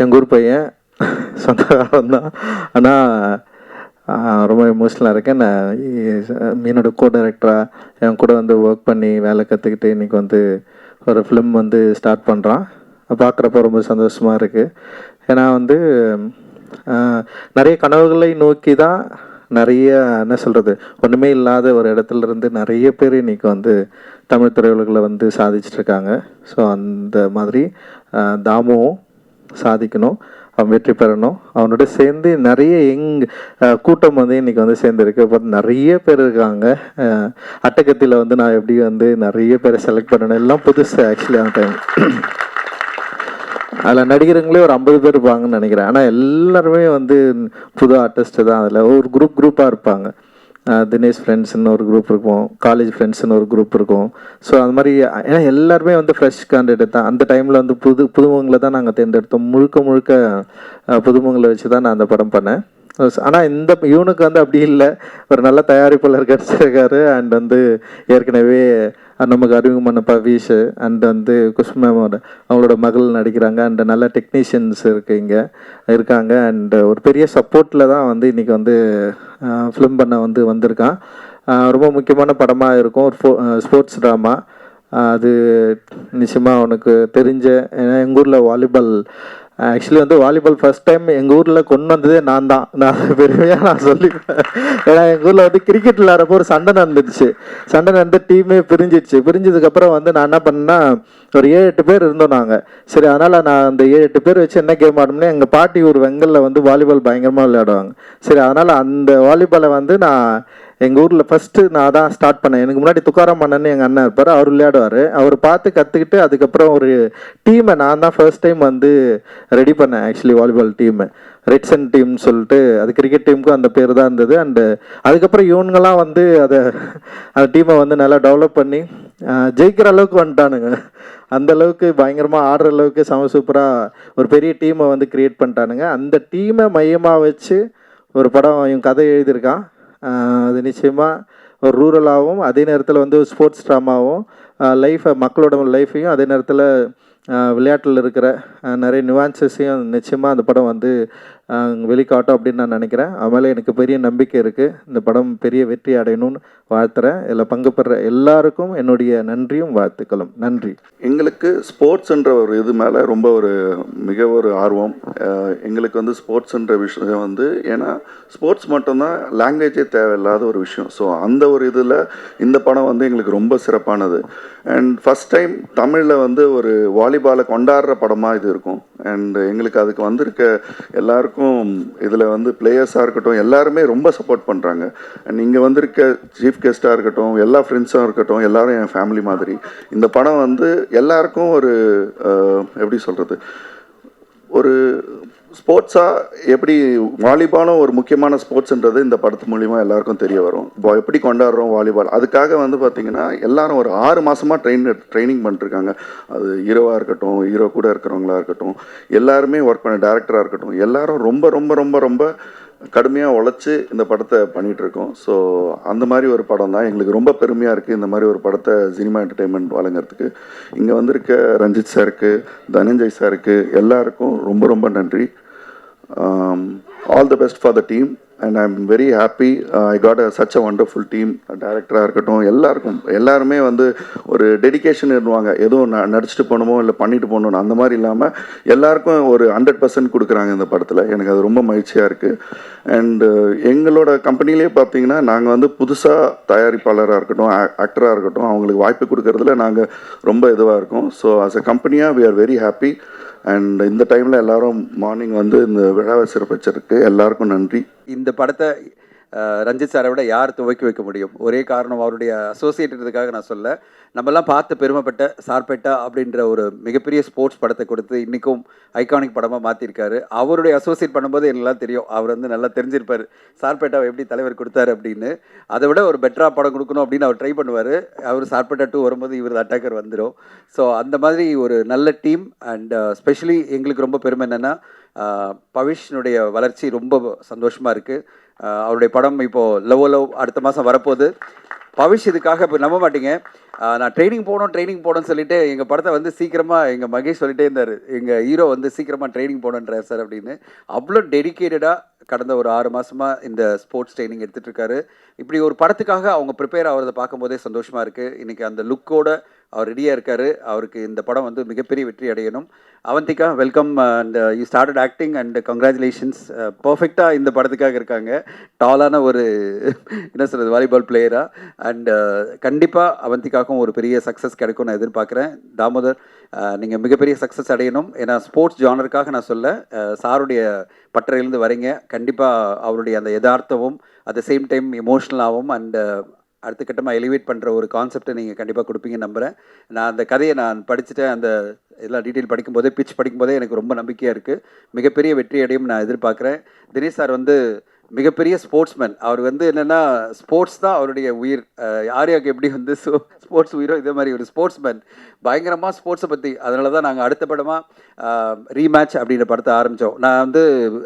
எங்கள் ஊர் பையன், சொந்தக்காரன் தான். ஆனால் ரொம்ப எமோஷ்னலாக இருக்கேன். நான் என்னோட கோ டைரக்டராக என் கூட வந்து ஒர்க் பண்ணி வேலை கற்றுக்கிட்டு இன்றைக்கி வந்து ஒரு ஃபிலிம் வந்து ஸ்டார்ட் பண்ணுறான். பார்க்குறப்ப ரொம்ப சந்தோஷமாக இருக்குது. ஏன்னா வந்து நிறைய கனவுகளை நோக்கி தான் நிறைய என்ன சொல்கிறது, ஒன்றுமே இல்லாத ஒரு இடத்துல இருந்து நிறைய பேர் இன்றைக்கி வந்து தமிழ் திரையுலகில் வந்து சாதிச்சிட்ருக்காங்க. ஸோ அந்த மாதிரி தாமுவும் சாதிக்கணும், அவன் வெற்றி பெறணும். அவனோட சேர்ந்து நிறைய கூட்டம் வந்து இன்றைக்கி வந்து சேர்ந்துருக்கு. இப்போ நிறைய பேர் இருக்காங்க. அட்டகத்தியில் வந்து நான் எப்படி வந்து நிறைய பேரை செலக்ட் பண்ணணும், எல்லாம் புதுசு ஆக்சுவலி அந்த டைம். அதில் நடிகருங்களே ஒரு 50 பேர் இருப்பாங்கன்னு நினைக்கிறேன். ஆனால் எல்லாருமே வந்து புது ஆர்டிஸ்ட்டு தான். அதில் ஒரு குரூப்பாக இருப்பாங்க. தினேஷ் ஃப்ரெண்ட்ஸ்னு ஒரு குரூப் இருக்கும், காலேஜ் ஃப்ரெண்ட்ஸ்னு ஒரு குரூப் இருக்கும். ஸோ அது மாதிரி ஏன்னா எல்லாருமே வந்து ஃப்ரெஷ் கேண்டிடேட் தான். அந்த டைமில் வந்து புதுமுகங்களை தான் நாங்கள் தேர்ந்தெடுத்தோம். முழுக்க புதுமுகங்களை வச்சு தான் நான் அந்த படம் பண்ணேன். ஆனால் இந்த இவனுக்கு வந்து அப்படி இல்லை, ஒரு நல்ல தயாரிப்பாளர் கிடச்சிருக்காரு. அண்ட் வந்து ஏற்கனவே நமக்கு அறிமுகமான பவீஷ் அண்ட் வந்து குஷ்மேமோட அவங்களோட மகள் நடிக்கிறாங்க. அண்ட் நல்ல டெக்னீஷியன்ஸ் இங்கே இருக்காங்க. அண்ட் ஒரு பெரிய சப்போர்ட்டில் தான் வந்து இன்றைக்கி வந்து ஃபிலிம் பண்ண வந்து வந்திருக்கான். ரொம்ப முக்கியமான படமாக இருக்கும், ஒரு ஸ்போர்ட்ஸ் ட்ராமா. அது நிச்சயமாக அவனுக்கு தெரிஞ்ச, ஏன்னா எங்கள் ஊரில் வாலிபால், ஆக்சுவலி வந்து வாலிபால் ஃபஸ்ட் டைம் எங்கள் ஊரில் கொண்டு வந்ததே நான் தான். நான் பெருமையாக நான் சொல்லிப்பேன். ஏன்னா எங்கள் ஊரில் வந்து கிரிக்கெட் விளையாடுறப்போ ஒரு சண்டை நடந்துச்சு. சண்டை நடந்து டீமே பிரிஞ்சிடுச்சு. பிரிஞ்சதுக்கப்புறம் வந்து நான் என்ன பண்ணேன்னா, ஒரு 7-8 பேர் இருந்தோம் நாங்கள். சரி, அதனால் நான் அந்த 7-8 பேர் வச்சு என்ன கேம் ஆடணும்னா, எங்கள் பாட்டி ஒரு வெங்கலில் வந்து வாலிபால் பயங்கரமாக விளையாடுவாங்க. சரி, அதனால் அந்த வாலிபாலை வந்து நான் எங்கள் ஊரில் ஃபஸ்ட்டு நான் தான் ஸ்டார்ட் பண்ணேன். எனக்கு முன்னாடி துக்காராம் அண்ணன் எங்கள் அண்ணன் இருப்பார், அவர் விளையாடுவார். அவர் பார்த்து கற்றுக்கிட்டு அதுக்கப்புறம் ஒரு டீமை நான் தான் ஃபர்ஸ்ட் டைம் வந்து ரெடி பண்ணேன். ஆக்சுவலி வாலிபால் டீமு ரெட்சன் டீம்னு சொல்லிட்டு, அது கிரிக்கெட் டீமுக்கும் அந்த பேர் தான் இருந்தது. அண்டு அதுக்கப்புறம் இவனுங்கெல்லாம் வந்து அந்த டீமை வந்து நல்லா டெவலப் பண்ணி ஜெயிக்கிற அளவுக்கு வந்துட்டானுங்க. அந்த அளவுக்கு பயங்கரமாக ஆடுற அளவுக்கு சூப்பராக ஒரு பெரிய டீமை வந்து க்ரியேட் பண்ணிட்டானுங்க. அந்த டீமை மையமாக வச்சு ஒரு படம் இவன் கதை எழுதியிருக்கான். அது நிச்சயமாக ஒரு ரூரலாகவும் அதே நேரத்தில் வந்து ஸ்போர்ட்ஸ் ட்ராமாவும் மக்களோட லைஃப்பையும் அதே நேரத்தில் விளையாட்டில் இருக்கிற நிறைய நியூவான்சஸையும் நிச்சயமாக அந்த படம் வந்து வெளிக்காட்டும் அப்படின்னு நான் நினைக்கிறேன். அதனால் எனக்கு பெரிய நம்பிக்கை இருக்குது. இந்த படம் பெரிய வெற்றி அடையணும்னு வாழ்த்துறேன். இதில் பங்கு பெற எல்லாருக்கும் என்னுடைய நன்றியும் வாழ்த்துக்களும். நன்றி. எங்களுக்கு ஸ்போர்ட்ஸ்ன்ற ஒரு இது மேலே ரொம்ப மிக ஒரு ஆர்வம். எங்களுக்கு வந்து ஸ்போர்ட்ஸ்ன்ற விஷயம் வந்து, ஏன்னா ஸ்போர்ட்ஸ் மட்டும்தான், லாங்குவேஜே தேவையில்லாத ஒரு விஷயம். ஸோ அந்த ஒரு இதில் இந்த படம் வந்து எங்களுக்கு ரொம்ப சிறப்பானது. அண்ட் ஃபஸ்ட் டைம் தமிழில் வந்து ஒரு வாலிபாலை கொண்டாடுற படமாக இது இருக்கும். அண்ட் எங்களுக்கு அதுக்கு வந்திருக்க எல்லாருக்கும் இதில் வந்து பிளேயர்ஸாக இருக்கட்டும், எல்லாருமே ரொம்ப சப்போர்ட் பண்ணுறாங்க. அண்ட் இங்கே வந்திருக்க சீஃப் கெஸ்ட்டாக இருக்கட்டும், எல்லா ஃப்ரெண்ட்ஸாக இருக்கட்டும், எல்லோரும் என் ஃபேமிலி மாதிரி. இந்த படம் வந்து எல்லாருக்கும் ஒரு எப்படி சொல்கிறது, ஒரு ஸ்போர்ட்ஸாக எப்படி வாலிபாலும் ஒரு முக்கியமான ஸ்போர்ட்ஸுன்றது இந்த படத்து மூலிமா எல்லாருக்கும் தெரிய வரும். எப்படி கொண்டாடுறோம் வாலிபால், அதுக்காக வந்து பார்த்திங்கன்னா எல்லாரும் ஒரு 6 மாதமாக ட்ரைனிங் பண்ணிட்டுருக்காங்க. அது ஹீரோவாக இருக்கட்டும், ஹீரோ கூட இருக்கிறவங்களா இருக்கட்டும், எல்லாருமே ஒர்க் பண்ண டேரக்டராக இருக்கட்டும், எல்லாரும் ரொம்ப ரொம்ப ரொம்ப ரொம்ப கடுமையாக உழைச்சி இந்த படத்தை பண்ணிகிட்ருக்கோம். ஸோ அந்த மாதிரி ஒரு படம் தான் எங்களுக்கு ரொம்ப பெருமையாக இருக்குது. இந்த மாதிரி ஒரு படத்தை சினிமா என்டர்டெயின்மெண்ட் வழங்குறதுக்கு இங்கே வந்திருக்க ரஞ்சித் சாருக்கு, தனஞ்சய் சாருக்கு, எல்லாருக்கும் ரொம்ப ரொம்ப நன்றி. All the best for the team and I'm very happy. I got such a wonderful team. டைரக்டராக இருக்கட்டும், எல்லாருமே வந்து ஒரு டெடிக்கேஷன் இருவாங்க. எதுவும் நடிச்சுட்டு போகணுமோ இல்லை பண்ணிட்டு போகணும் அந்த மாதிரி இல்லாமல் எல்லாருக்கும் ஒரு 100% கொடுக்குறாங்க இந்த படத்தில். எனக்கு அது ரொம்ப மகிழ்ச்சியாக இருக்குது. அண்டு எங்களோட கம்பெனிலே பார்த்தீங்கன்னா நாங்கள் வந்து புதுசாக தயாரிப்பாளராக இருக்கட்டும், ஆக்டராக இருக்கட்டும், அவங்களுக்கு வாய்ப்பு கொடுக்கறதுல நாங்கள் ரொம்ப இதுவாக இருக்கோம். ஸோ ஆஸ் அ கம்பெனியாக we are very happy. And இந்த டைமில் எல்லாரும் மார்னிங் வந்து இந்த விழாவை சிறப்பிச்சிருக்கு. எல்லாருக்கும் நன்றி. இந்த படத்தை ரஞ்சித் சாரை விட யார் துவக்கி வைக்க முடியும்? ஒரே காரணம், அவருடைய அசோசியேட்டதுக்காக நான் சொல்ல, நம்மெல்லாம் பார்த்து பெருமைப்பட்ட சார்பேட்டா அப்படின்ற ஒரு மிகப்பெரிய ஸ்போர்ட்ஸ் படத்தை கொடுத்து இன்றைக்கும் ஐகானிக் படமாக மாற்றிருக்காரு. அவருடைய அசோசியேட் பண்ணும்போது எல்லாம் தெரியும், அவர் வந்து நல்லா தெரிஞ்சிருப்பார் சார்பேட்டாவை எப்படி தலைவர் கொடுத்தாரு அப்படின்னு. அதை விட ஒரு பெட்டராக படம் கொடுக்கணும் அப்படின்னு அவர் ட்ரை பண்ணுவார். அவர் சார்பேட்டா 2 வரும்போது இவர் அட்டாக்கர் வந்துடும். ஸோ அந்த மாதிரி ஒரு நல்ல டீம். அண்ட் ஸ்பெஷலி எங்களுக்கு ரொம்ப பெருமை என்னென்னா, பவிஷ்னுடைய வளர்ச்சி ரொம்ப சந்தோஷமாக இருக்குது. அவருடைய படம் இப்போது லவ் அடுத்த மாதம் வரப்போகுது. பவிஷ் இதுக்காக இப்போ நம்ப மாட்டீங்க, நான் ட்ரைனிங் போகணும்னு சொல்லிட்டு எங்கள் படத்தை வந்து சீக்கிரமாக எங்கள் மகேஷ் சொல்லிட்டே இருந்தார், எங்கள் ஹீரோ வந்து சீக்கிரமாக ட்ரைனிங் போகணுன்றார் சார் அப்படின்னு. அவ்வளோ டெடிக்கேட்டடாக கடந்த ஒரு 6 மாதமாக இந்த ஸ்போர்ட்ஸ் ட்ரைனிங் எடுத்துகிட்டு இருக்காரு. இப்படி ஒரு படத்துக்காக அவங்க ப்ரிப்பேர் ஆகிறத பார்க்கும்போதே சந்தோஷமாக இருக்குது. இன்றைக்கி அந்த லுக்கோட அவர் ரெடியாக இருக்கார். அவருக்கு இந்த படம் வந்து மிகப்பெரிய வெற்றி அடையணும். Avantika, welcome and you started acting and congratulations. பர்ஃபெக்டாக இந்த படத்துக்காக இருக்காங்க. டாலான ஒரு என்ன சொல்கிறது வாலிபால் பிளேயராக. அண்ட் கண்டிப்பாக அவந்திகாவுக்கும் ஒரு பெரிய சக்ஸஸ் கிடைக்கும் நான் எதிர்பார்க்குறேன். தாமோதர், நீங்கள் மிகப்பெரிய சக்ஸஸ் அடையணும். ஏன்னா ஸ்போர்ட்ஸ் ஜானருக்காக நான் சொல்ல, சாருடைய பட்டறையிலேருந்து வரீங்க. கண்டிப்பாக அவருடைய அந்த யதார்த்தமும் அட் த சேம் டைம் எமோஷ்னலாகவும் அண்ட் அடுத்த கட்டமாக எலிவேட் பண்ணுற ஒரு கான்செப்டை நீங்கள் கண்டிப்பாக கொடுப்பீங்கன்னு நம்புகிறேன். நான் அந்த கதையை நான் படிச்சுட்டேன். அந்த எல்லா டீட்டெயில் படிக்கும்போதே, பிச் படிக்கும்போதே எனக்கு ரொம்ப நம்பிக்கையாக இருக்குது. மிகப்பெரிய வெற்றி அடையும் நான் எதிர்பார்க்குறேன். தினேஷ் சார் வந்து மிகப்பெரிய ஸ்போர்ட்ஸ்மேன். அவர் வந்து என்னென்னா ஸ்போர்ட்ஸ் தான் அவருடைய உயிர். ஆர்யாவுக்கு எப்படி வந்து ஸ்போர்ட்ஸ் உயிரோ இதே மாதிரி ஒரு ஸ்போர்ட்ஸ்மேன். பயங்கரமாக ஸ்போர்ட்ஸை பற்றி. அதனால தான் நாங்கள் அடுத்த படமாக ரீமேட்ச் அப்படின்ற படத்தை ஆரம்பித்தோம். நான் வந்து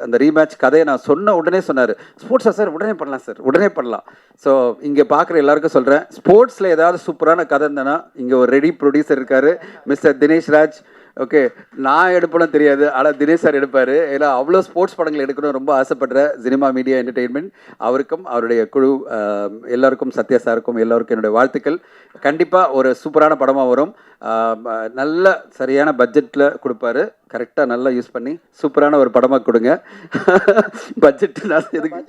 அந்த ரீமேட்ச் கதையை நான் சொன்ன உடனே சொன்னார், ஸ்போர்ட்ஸா சார், உடனே பண்ணலாம் சார், உடனே பண்ணலாம். ஸோ இங்கே பார்க்குற எல்லாருக்கும் சொல்கிறேன், ஸ்போர்ட்ஸில் ஏதாவது சூப்பரான கதை இருந்தேன்னா இங்கே ஒரு ரெடி ப்ரொடியூசர் இருக்கார், மிஸ்டர் தினேஷ் ராஜ். ஓகே, நான் எடுப்பேன்னு தெரியாது, ஆனால் தினேஷ் சார் எடுப்பார். ஏன்னா அவ்வளோ ஸ்போர்ட்ஸ் படங்கள் எடுக்கணும் ரொம்ப ஆசைப்படுற சினிமா மீடியா என்டர்டெயின்மெண்ட். அவருக்கும் அவருடைய குழு எல்லாருக்கும், சத்யா சாருக்கும் எல்லாருக்கும் என்னுடைய வாழ்த்துக்கள். கண்டிப்பாக ஒரு சூப்பரான படமாக வரும். நல்ல சரியான பட்ஜெட்டில் கொடுப்பாரு. கரெக்டாக நல்லா யூஸ் பண்ணி சூப்பரான ஒரு படமாக கொடுங்க. பட்ஜெட் நான் எதுக்கு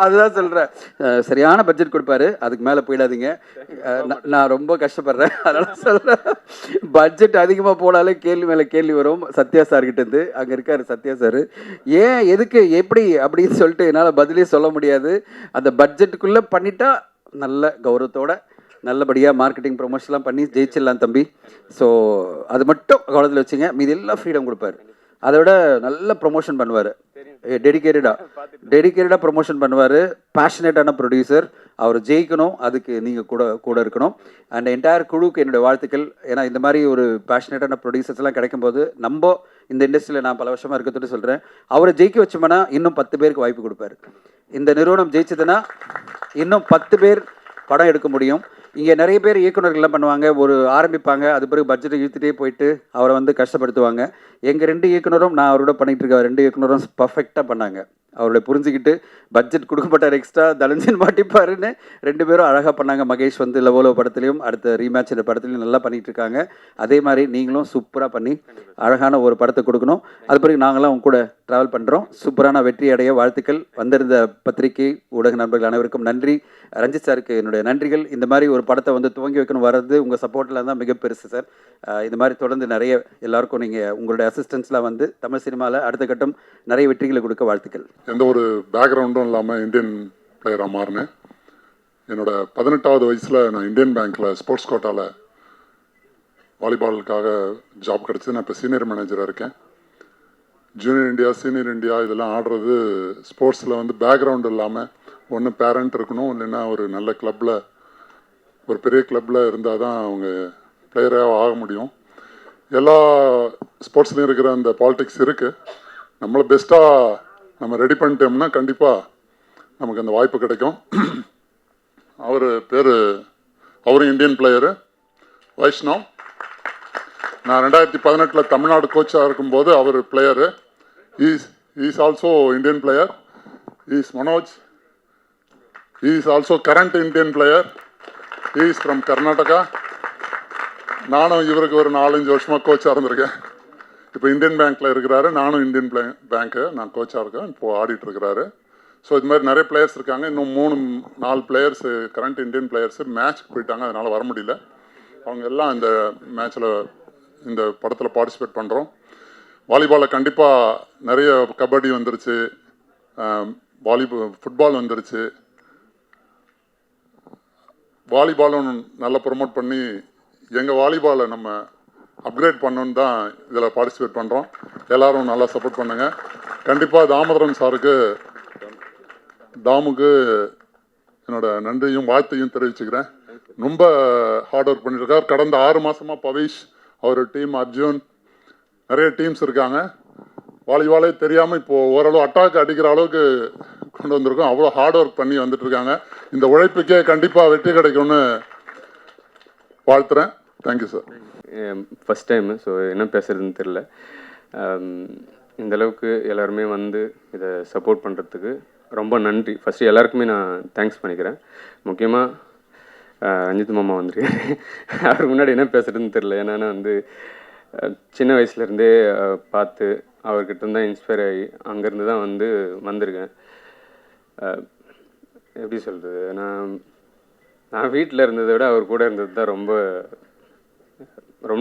அதுதான் சொல்கிறேன், சரியான பட்ஜெட் கொடுப்பாரு. அதுக்கு மேலே போயிடாதீங்க. நான் ரொம்ப கஷ்டப்படுறேன், அதனால் சொல்கிறேன். பட்ஜெட் அதிகமாக போனாலே கேள்வி மேலே கேள்வி வரும். சத்யா சார்கிட்டேருந்து அங்கே இருக்கார் சத்யா சார், ஏன் எதுக்கு எப்படி அப்படின்னு சொல்லிட்டு என்னால் பதிலே சொல்ல முடியாது. அந்த பட்ஜெட்டுக்குள்ளே பண்ணிட்டா நல்ல கௌரவத்தோட நல்லபடியாக மார்க்கெட்டிங் ப்ரொமோஷன்லாம் பண்ணி ஜெயிச்சிடலாம் தம்பி. ஸோ அது மட்டும் கவனத்தில் வச்சுங்க. மீது எல்லாம் ஃப்ரீடம் கொடுப்பாரு. அதை விட நல்ல ப்ரொமோஷன் பண்ணுவார். டெடிக்கேட்டடாக ப்ரொமோஷன் பண்ணுவார். பேஷனேட்டான ப்ரொடியூசர். அவர் ஜெயிக்கணும், அதுக்கு நீங்கள் கூட இருக்கணும். அண்ட் என்டையர் குழுவுக்கு என்னுடைய வாழ்த்துக்கள். ஏன்னா இந்த மாதிரி ஒரு பேஷனேட்டான ப்ரொடியூசர்ஸ்லாம் கிடைக்கும்போது நம்ம இந்த இண்டஸ்ட்ரியில் நான் பல வருஷமாக இருக்கிறது சொல்கிறேன், அவரை ஜெயிக்க வச்சோம்னா இன்னும் 10 பேருக்கு வாய்ப்பு கொடுப்பாரு. இந்த நிறுவனம் ஜெயிச்சதுன்னா இன்னும் 10 பேர் படம் எடுக்க முடியும். இங்கே நிறைய பேர் இயக்குநர்கள்லாம் பண்ணுவாங்க, ஒரு ஆரம்பிப்பாங்க, அது பிறகு பட்ஜெட்டை இழுத்துட்டே போயிட்டு அவரை வந்து கஷ்டப்படுத்துவாங்க. எங்கள் 2 இயக்குனரும், நான் அவரோட பண்ணிகிட்டு இருக்க 2 இயக்குனரும் பர்ஃபெக்டாக பண்ணாங்க. அவரோட புரிஞ்சுக்கிட்டு பட்ஜெட் கொடுக்கப்பட்டார், எக்ஸ்ட்ரா தனஞ்சன் மாட்டிப்பாருன்னு 2 பேரும் அழகாக பண்ணாங்க. மகேஷ் வந்து லவோலோ படத்துலையும் அடுத்த ரீமேட்ச் இந்த படத்துலையும் நல்லா பண்ணிகிட்டு இருக்காங்க. அதே மாதிரி நீங்களும் சூப்பராக பண்ணி அழகான ஒரு படத்தை கொடுக்கணும். அது பிறகு நாங்களாம் உங்க கூட ட்ராவல் பண்ணுறோம். சூப்பரான வெற்றி அடைய வாழ்த்துக்கள். வந்திருந்த பத்திரிகை ஊடக நண்பர்கள் அனைவருக்கும் நன்றி. ரஞ்சித் சாருக்கு என்னுடைய நன்றிகள். இந்த மாதிரி ஒரு படத்தை வந்து துவங்கி வைக்கணும் வர்றது உங்கள் சப்போர்ட்டில் தான் மிக பெருசு சார். இந்த மாதிரி தொடர்ந்து நிறைய எல்லாருக்கும் நீங்கள் உங்களுடைய அசிஸ்டன்ஸ்லாம் வந்து தமிழ் சினிமாவில் அடுத்த கட்டம் நிறைய வெற்றிகளை கொடுக்க வாழ்த்துக்கள். எந்த ஒரு பேக்ரவுண்டும் இல்லாமல் இந்தியன் பிளேயராக மாறினேன். என்னோட 18வது வயசில் நான் இந்தியன் பேங்க்கில் ஸ்போர்ட்ஸ் கோட்டாவில் வாலிபாலுக்காக ஜாப் கிடச்சி நான் இப்போ சீனியர் மேனேஜராக இருக்கேன். ஜூனியர் இந்தியா, சீனியர் இந்தியா இதெல்லாம் ஆடுறது ஸ்போர்ட்ஸில் வந்து பேக்ரவுண்ட் இல்லாமல் ஒன்று பேரண்ட் இருக்கணும், இல்லைன்னா ஒரு நல்ல கிளப்பில், ஒரு பெரிய கிளப்பில் இருந்தால் தான் அவங்க பிளேயராக ஆக முடியும். எல்லா ஸ்போர்ட்ஸ்லேயும் இருக்கிற அந்த பாலிடிக்ஸ் இருக்குது. நம்மளை பெஸ்ட்டாக நம்ம ரெடி பண்ணிட்டோம்னா கண்டிப்பாக நமக்கு அந்த வாய்ப்பு கிடைக்கும். அவரும் இந்தியன் பிளேயரு வைஷ்ணவ். நான் 2018 தமிழ்நாடு கோச்சாக இருக்கும்போது அவர் player. Is also Indian player. Is Manoj. Is also current Indian player. Is from Karnataka. நானும் இவருக்கு ஒரு 4-5 வருஷமாக கோச்சாக இருந்திருக்கேன். இப்போ இந்தியன் பேங்க்கில் இருக்கிறாரு. நானும் இந்தியன் பேங்க்கு நான் கோச்சாக இருக்கேன். இப்போது ஆடிட்டு இருக்கிறாரு. ஸோ இது மாதிரி நிறைய பிளேயர்ஸ் இருக்காங்க. இன்னும் 3-4 பிளேயர்ஸு கரண்ட் இந்தியன் பிளேயர்ஸு மேட்ச்க்கு போயிட்டாங்க, அதனால் வர முடியல. அவங்க எல்லாம் இந்த மேட்ச்சில் இந்த படத்தில் பார்ட்டிசிபேட் பண்ணுறோம். வாலிபாலில் கண்டிப்பாக நிறைய கபடி வந்துருச்சு, ஃபுட்பால் வந்துருச்சு. வாலிபாலும் நல்லா ப்ரொமோட் பண்ணி எங்கள் வாலிபாலை நம்ம அப்கிரேட் பண்ணணுன்னு தான் இதில் பார்ட்டிசிபேட் பண்ணுறோம். எல்லோரும் நல்லா சப்போர்ட் பண்ணுங்கள். கண்டிப்பாக தாமோதரன் சாருக்கு, தாமுக்கு என்னோட நன்றியும் வாழ்த்தையும் தெரிவிச்சுக்கிறேன். ரொம்ப ஹார்ட் ஒர்க் பண்ணியிருக்கார். கடந்த 6 மாதமாக பவிஷ், அவர் டீம், அர்ஜுன், நிறைய டீம்ஸ் இருக்காங்க. வாலிபாலே தெரியாமல் இப்போது ஓரளவு அட்டாக் அடிக்கிற அளவுக்கு கொண்டு வந்திருக்கோம். அவ்வளோ ஹார்ட் ஒர்க் பண்ணி வந்துட்டு இருக்காங்க. இந்த உழைப்புக்கே கண்டிப்பாக வெற்றி கிடைக்கும்னு வாழ்த்துறேன். Thank you sir. First time, so என்ன பேசுகிறதுன்னு தெரில. இந்தளவுக்கு எல்லாருமே வந்து இதை சப்போர்ட் பண்ணுறதுக்கு ரொம்ப நன்றி. ஃபஸ்ட்டு எல்லாருக்குமே நான் தேங்க்ஸ் பண்ணிக்கிறேன். முக்கியமாக ரஞ்சித் மாமா வந்துருக்காரு. அவருக்கு முன்னாடி என்ன பேசுகிறதுன்னு தெரில. ஏன்னா வந்து சின்ன வயசுலேருந்தே பார்த்து அவர்கிட்ட இருந்தால் இன்ஸ்பயர் ஆகி அங்கேருந்து தான் வந்து வந்திருக்கேன். எப்படி சொல்கிறது, நான் வீட்டில் இருந்ததை விட அவர் கூட இருந்தது தான் ரொம்ப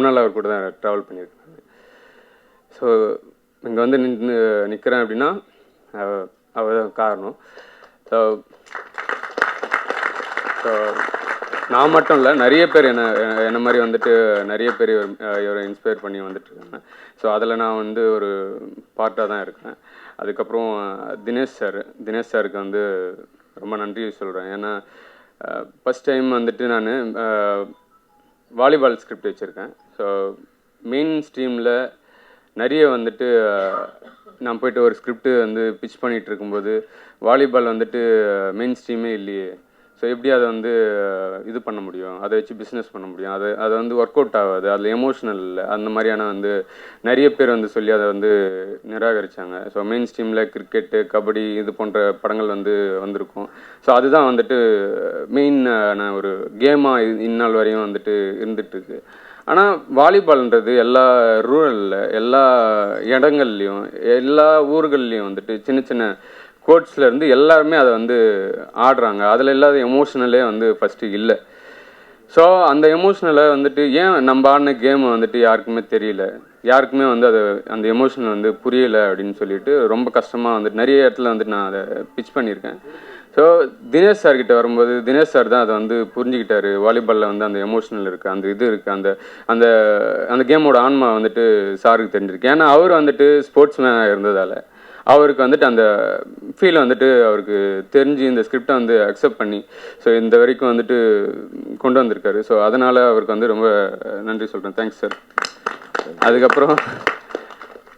நாள் அவர் கூட தான் ட்ராவல் பண்ணியிருக்கேன். ஸோ இங்கே வந்து நிற்கிறேன் அப்படின்னா அவர் தான் காரணம். ஸோ நான் மட்டும் இல்லை, நிறைய பேர் என்ன மாதிரி வந்துட்டு நிறைய பேர் இவரை இன்ஸ்பயர் பண்ணி வந்துட்டுருக்காங்க. ஸோ அதில் நான் வந்து ஒரு பார்ட்டாக தான் இருக்கேன். அதுக்கப்புறம் தினேஷ் சாருக்கு வந்து ரொம்ப நன்றி சொல்கிறேன். ஏன்னா ஃபஸ்ட் டைம் வந்துட்டு நான் வாலிபால் ஸ்கிரிப்ட் வச்சுருக்கேன். ஸோ மெயின் ஸ்ட்ரீமில் நிறைய வந்துட்டு நான் போய்ட்டு ஒரு ஸ்கிரிப்டு வந்து பிச் பண்ணிகிட்டு இருக்கும்போது வாலிபால் வந்துட்டு மெயின் ஸ்ட்ரீமே இல்லையே, ஸோ எப்படி அதை வந்து இது பண்ண முடியும், அதை வச்சு பிஸ்னஸ் பண்ண முடியும், அது வந்து ஒர்க் அவுட் ஆகாது, அதில் எமோஷ்னல் இல்லை, அந்த மாதிரியான வந்து நிறைய பேர் வந்து சொல்லி அதை வந்து நிராகரித்தாங்க. ஸோ மெயின் ஸ்ட்ரீமில் கிரிக்கெட்டு, கபடி இது போன்ற படங்கள் வந்து வந்திருக்கும். ஸோ அதுதான் வந்துட்டு மெயினான ஒரு கேமாக இந்நாள் வரையும் வந்துட்டு இருந்துகிட்ருக்கு. ஆனால் வாலிபால்ன்றது எல்லா ரூரலில், எல்லா இடங்கள்லையும், எல்லா ஊர்கள்லேயும் வந்துட்டு சின்ன சின்ன கோட்ஸ்லேருந்து எல்லாருமே அதை வந்து ஆடுறாங்க. அதில் இல்லாத எமோஷ்னலே வந்து ஃபஸ்ட்டு இல்லை. ஸோ அந்த எமோஷ்னலை வந்துட்டு ஏன் நம்ம ஆடின கேமை வந்துட்டு யாருக்குமே தெரியல, யாருக்குமே வந்து அந்த எமோஷனல் வந்து புரியலை அப்படின்னு சொல்லிட்டு ரொம்ப கஷ்டமாக வந்துட்டு நிறைய இடத்துல வந்துட்டு நான் அதை பிச் பண்ணியிருக்கேன். ஸோ தினேஷ் சார்கிட்ட வரும்போது தினேஷ் சார் தான் அதை வந்து புரிஞ்சுக்கிட்டாரு. வாலிபாலில் வந்து அந்த எமோஷனல் இருக்குது, அந்த இது இருக்குது, அந்த அந்த கேமோட ஆன்மா வந்துட்டு சாருக்கு தெரிஞ்சிருக்கு. ஏன்னா அவர் வந்துட்டு ஸ்போர்ட்ஸ் மேனாக இருந்ததால் அவருக்கு வந்துட்டு அந்த ஃபீல் வந்துட்டு அவருக்கு தெரிஞ்சு இந்த ஸ்கிரிப்டை வந்து அக்செப்ட் பண்ணி ஸோ இந்த வரைக்கும் வந்துட்டு கொண்டு வந்திருக்காரு. ஸோ அதனால் அவருக்கு வந்து ரொம்ப நன்றி சொல்கிறேன். Thanks sir. அதுக்கப்புறம்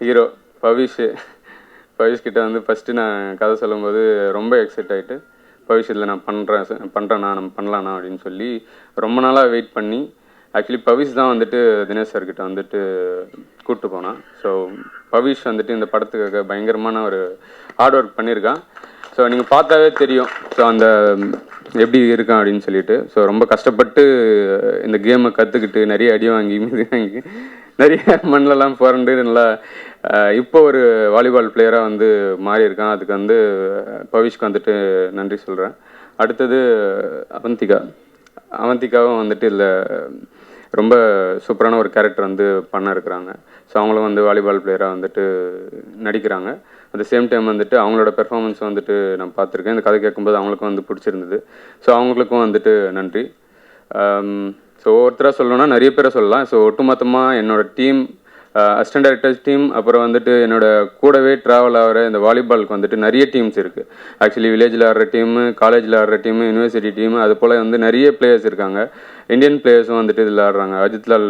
ஹீரோ பவிஷ் கிட்ட வந்து ஃபஸ்ட்டு நான் கதை சொல்லும்போது ரொம்ப எக்ஸைட் ஆகிட்டு, பவிஷ் இதில் நான் பண்ணுறேண்ணா, நம்ம பண்ணலாண்ணா அப்படின்னு சொல்லி ரொம்ப நாளாக வெயிட் பண்ணி ஆக்சுவலி பவிஷ் தான் வந்துட்டு தினேஷ் சார்கிட்ட வந்துட்டு கூப்பிட்டு போனான். ஸோ பவிஷ் வந்துட்டு இந்த படத்துக்காக பயங்கரமான ஒரு ஹார்ட் ஒர்க் பண்ணியிருக்கான். ஸோ நீங்கள் பார்த்தாவே தெரியும் ஸோ அந்த எப்படி இருக்கான் அப்படின்னு சொல்லிட்டு. ஸோ ரொம்ப கஷ்டப்பட்டு இந்த கேமை கற்றுக்கிட்டு நிறைய அடி வாங்கி நிறைய மண்ணிலலாம் புரண்டு நல்லா இப்போ ஒரு வாலிபால் பிளேயராக வந்து மாறி இருக்கான். அதுக்கு வந்து பவிஷ்க்கு வந்துட்டு நன்றி சொல்கிறேன். அடுத்தது அவந்திகாவும் வந்துட்டு இதில் ரொம்ப சூப்பரான ஒரு கேரக்டர் வந்து பண்ண இருக்கிறாங்க. ஸோ அவங்களும் வந்து வாலிபால் பிளேயராக வந்துட்டு நடிக்கிறாங்க. அட் த சேம் டைம் வந்துட்டு அவங்களோட பெர்ஃபார்மன்ஸ் வந்துட்டு நான் பார்த்துருக்கேன். இந்த கதை கேட்கும்போது அவங்களுக்கும் வந்து பிடிச்சிருந்தது. ஸோ அவங்களுக்கும் வந்துட்டு நன்றி. ஸோ ஒவ்வொருத்தராக சொல்லணும்னா நிறைய பேரை சொல்லலாம். ஸோ ஒட்டுமொத்தமாக என்னோடய டீம், அசிஸ்டன்ட் டைரக்டர்ஸ் டீம், அப்புறம் வந்துட்டு என்னோடய கூடவே ட்ராவல் ஆகிற இந்த வாலிபாலுக்கு வந்துட்டு நிறைய டீம்ஸ் இருக்குது. ஆக்சுவலி வில்லேஜில் ஆடுற டீமு, காலேஜில் ஆடுற டீமு, யூனிவர்சிட்டி டீமு, அது போல் வந்து நிறைய பிளேயர்ஸ் இருக்காங்க. இந்தியன் பிளேயர்ஸும் வந்துட்டு இதில் ஆடுறாங்க. அஜித்லால்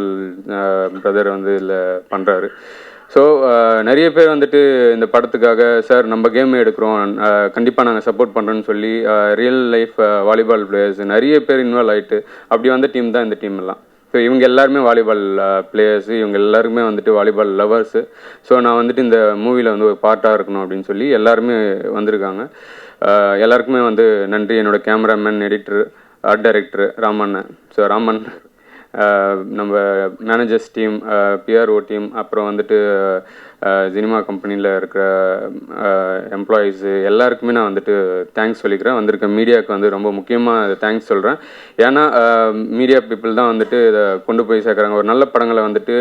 பிரதர் வந்து இதில் பண்ணுறாரு. ஸோ நிறைய பேர் வந்துட்டு இந்த படத்துக்காக சார் நம்ம கேம் எடுக்கிறோம், கண்டிப்பாக நாங்கள் சப்போர்ட் பண்ணுறோன்னு சொல்லி ரியல் லைஃப் வாலிபால் பிளேயர்ஸ் நிறைய பேர் இன்வால்வ் ஆகிட்டு அப்படி வந்த டீம் தான் இந்த டீம் எல்லாம். ஸோ இவங்க எல்லாருமே வாலிபால் பிளேயர்ஸு, இவங்க எல்லாருமே வந்துட்டு வாலிபால் லவர்ஸு. ஸோ நான் வந்துட்டு இந்த மூவியில் வந்து ஒரு பார்ட்டாக இருக்கணும் அப்படின்னு சொல்லி எல்லாருமே வந்திருக்காங்க. எல்லாருக்குமே வந்து நன்றி. என்னோடய கேமராமேன், எடிட்டர், ஆர்ட் டைரக்டர் ராமண்ணன். ஸோ ராமன், நம்ம மேனேஜர்ஸ் டீம், பிஆர்ஓ டீம், அப்புறம் வந்துட்டு சினிமா கம்பெனியில் இருக்கிற எம்ப்ளாயீஸு எல்லாருக்குமே நான் வந்துட்டு தேங்க்ஸ் சொல்லிக்கிறேன். வந்திருக்க மீடியாவுக்கு வந்து ரொம்ப முக்கியமாக தேங்க்ஸ் சொல்கிறேன். ஏன்னா மீடியா பீப்புள் தான் வந்துட்டு இதை கொண்டு போய் சேர்க்குறாங்க. ஒரு நல்ல படங்களை வந்துட்டு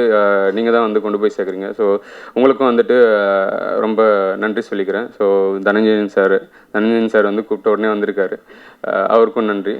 நீங்கள் தான் வந்து கொண்டு போய் சேர்க்குறீங்க. ஸோ உங்களுக்கும் வந்துட்டு ரொம்ப நன்றி சொல்லிக்கிறேன். ஸோ தனஞ்சயன் சார் வந்து கூப்பிட்ட உடனே வந்திருக்காரு, அவருக்கும் நன்றி.